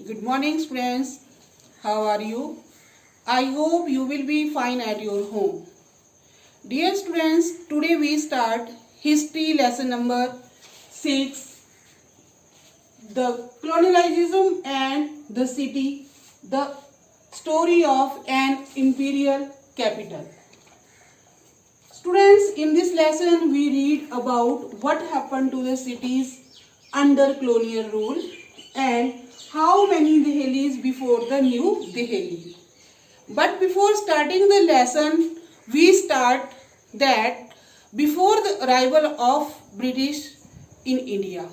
Good morning, students. How are you? I hope you will be fine at your home. Dear students, today we start history lesson number 6, the colonialism and the city, the story of an imperial capital. Students, in this lesson we read about what happened to the cities under colonial rule and how many Delhis before the new Delhi. But before starting the lesson, we start that before the arrival of British in India,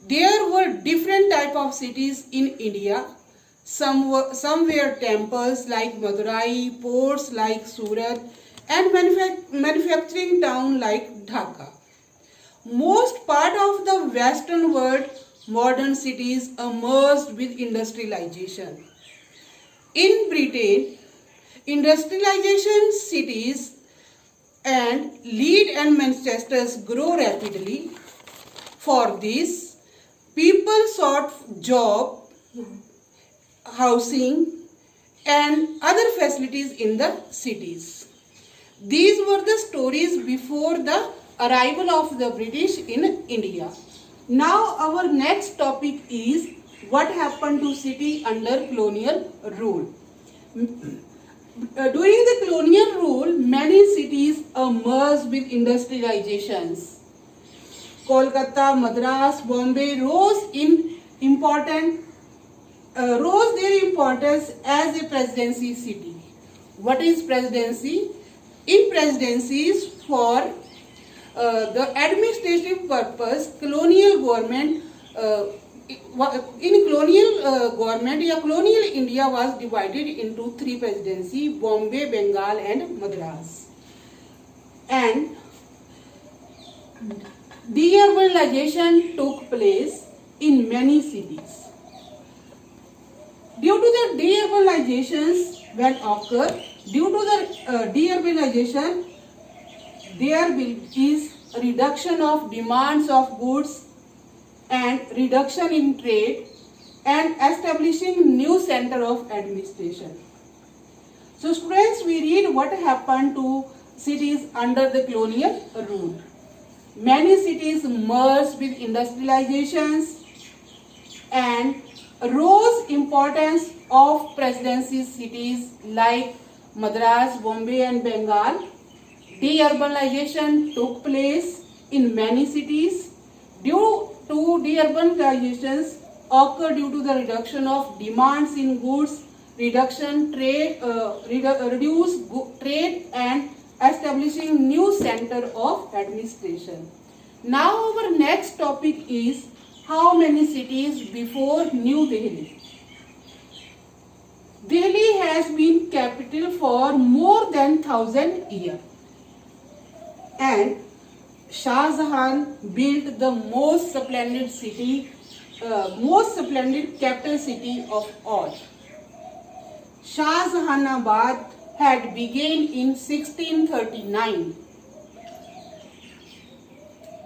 there were different type of cities in India. Some were temples like Madurai, ports like Surat, and manufacturing town like Dhaka. Most part of the western world, modern cities emerged with industrialization. In Britain, industrialization cities and Leeds and Manchester grow rapidly. For this, people sought job, housing and other facilities in the cities. These were the stories before the arrival of the British in India. Now our next topic is what happened to city under colonial rule. During the colonial rule, many cities emerged with industrializations. Kolkata, Madras, Bombay rose their importance as a presidency city. What is presidency? In presidencies for the administrative purpose, colonial government colonial India was divided into three presidencies: Bombay, Bengal, and Madras. And deurbanization took place in many cities. Due to the deurbanization, there is reduction of demands of goods and reduction in trade and establishing new center of administration. So students, we read what happened to cities under the colonial rule. Many cities merged with industrializations and rose importance of presidency cities like Madras, Bombay and Bengal. Deurbanization took place in many cities. Due to deurbanization occurred due to the reduction of demands in goods, reduced trade and establishing new center of administration. Now our next topic is how many cities before New Delhi. Delhi has been capital for more than 1000 years. And Shah Jahan built the most splendid capital city of all. Shah Jahanabad had begun in 1639.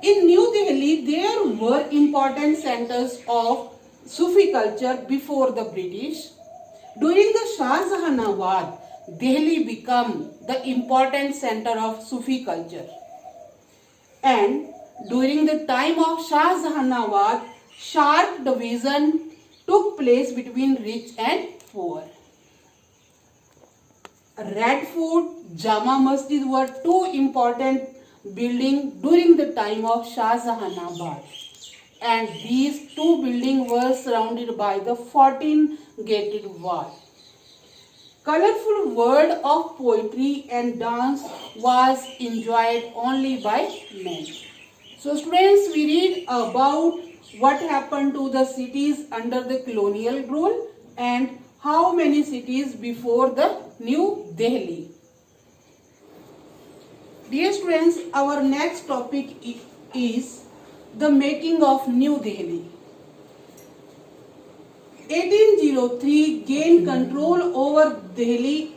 In New Delhi, there were important centers of Sufi culture before the British. During the Shah Jahanabad, Delhi became the important center of Sufi culture. And during the time of Shah Jahanabad, sharp division took place between rich and poor. Red Fort, Jama Masjid were two important buildings during the time of Shah Jahanabad. And these two buildings were surrounded by the 14-gated wall. Colorful world of poetry and dance was enjoyed only by men. So students, we read about what happened to the cities under the colonial rule and how many cities before the New Delhi. Dear students, our next topic is the making of New Delhi. 1803 gained control over Delhi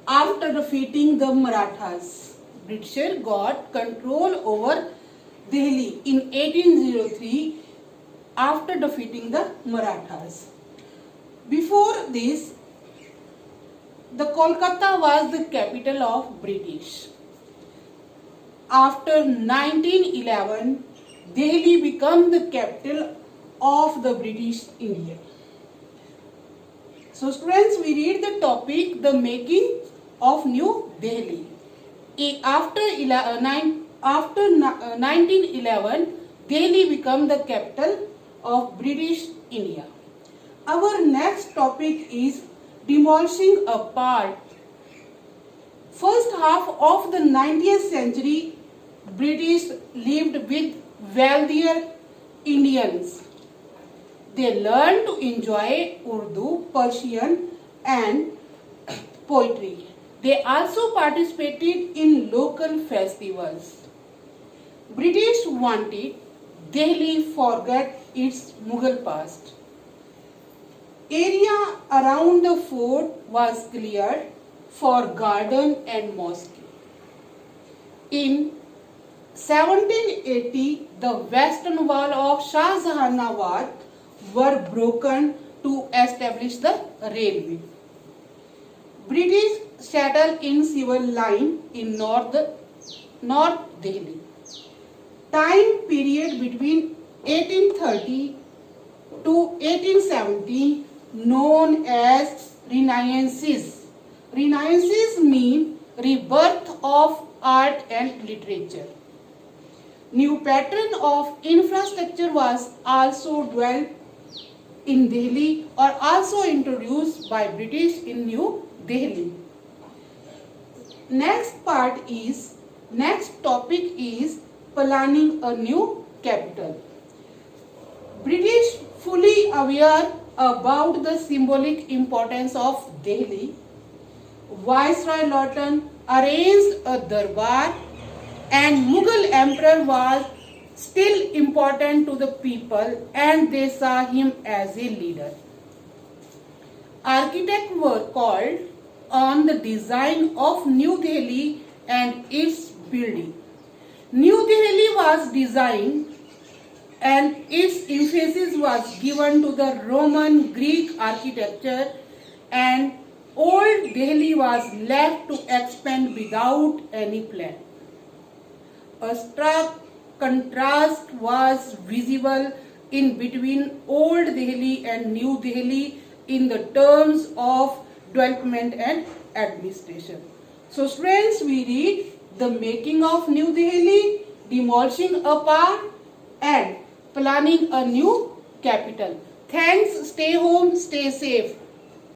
after defeating the Marathas. British got control over Delhi in 1803 after defeating the Marathas. Before this, the Kolkata was the capital of British. After 1911, Delhi became the capital of the British India. So students, we read the topic, the making of New Delhi. After 1911, Delhi became the capital of British India. Our next topic is demolishing a part. First half of the 19th century, British lived with wealthier Indians. They learned to enjoy Urdu, Persian and poetry. They also participated in local festivals. British wanted Delhi forget its Mughal past. Area around the fort was cleared for garden and mosque. In 1780, the western wall of Shahjahanabad were broken to establish the railway. British settled in civil line in North Delhi. Time period between 1830 to 1870 known as Renaissance. Renaissance means rebirth of art and literature. New pattern of infrastructure was also developed in Delhi or also introduced by British in New Delhi. Next topic is planning a new capital. British fully aware about the symbolic importance of Delhi, Viceroy Lawton arranged a darbar and Mughal emperor was still important to the people and they saw him as a leader. Architects were called on the design of New Delhi and its building. New Delhi was designed and its emphasis was given to the Roman Greek architecture and Old Delhi was left to expand without any plan. A stark contrast was visible in between Old Delhi and New Delhi in the terms of development and administration. So students, we read the making of New Delhi, demolishing a part and planning a new capital. Thanks. Stay home, stay safe.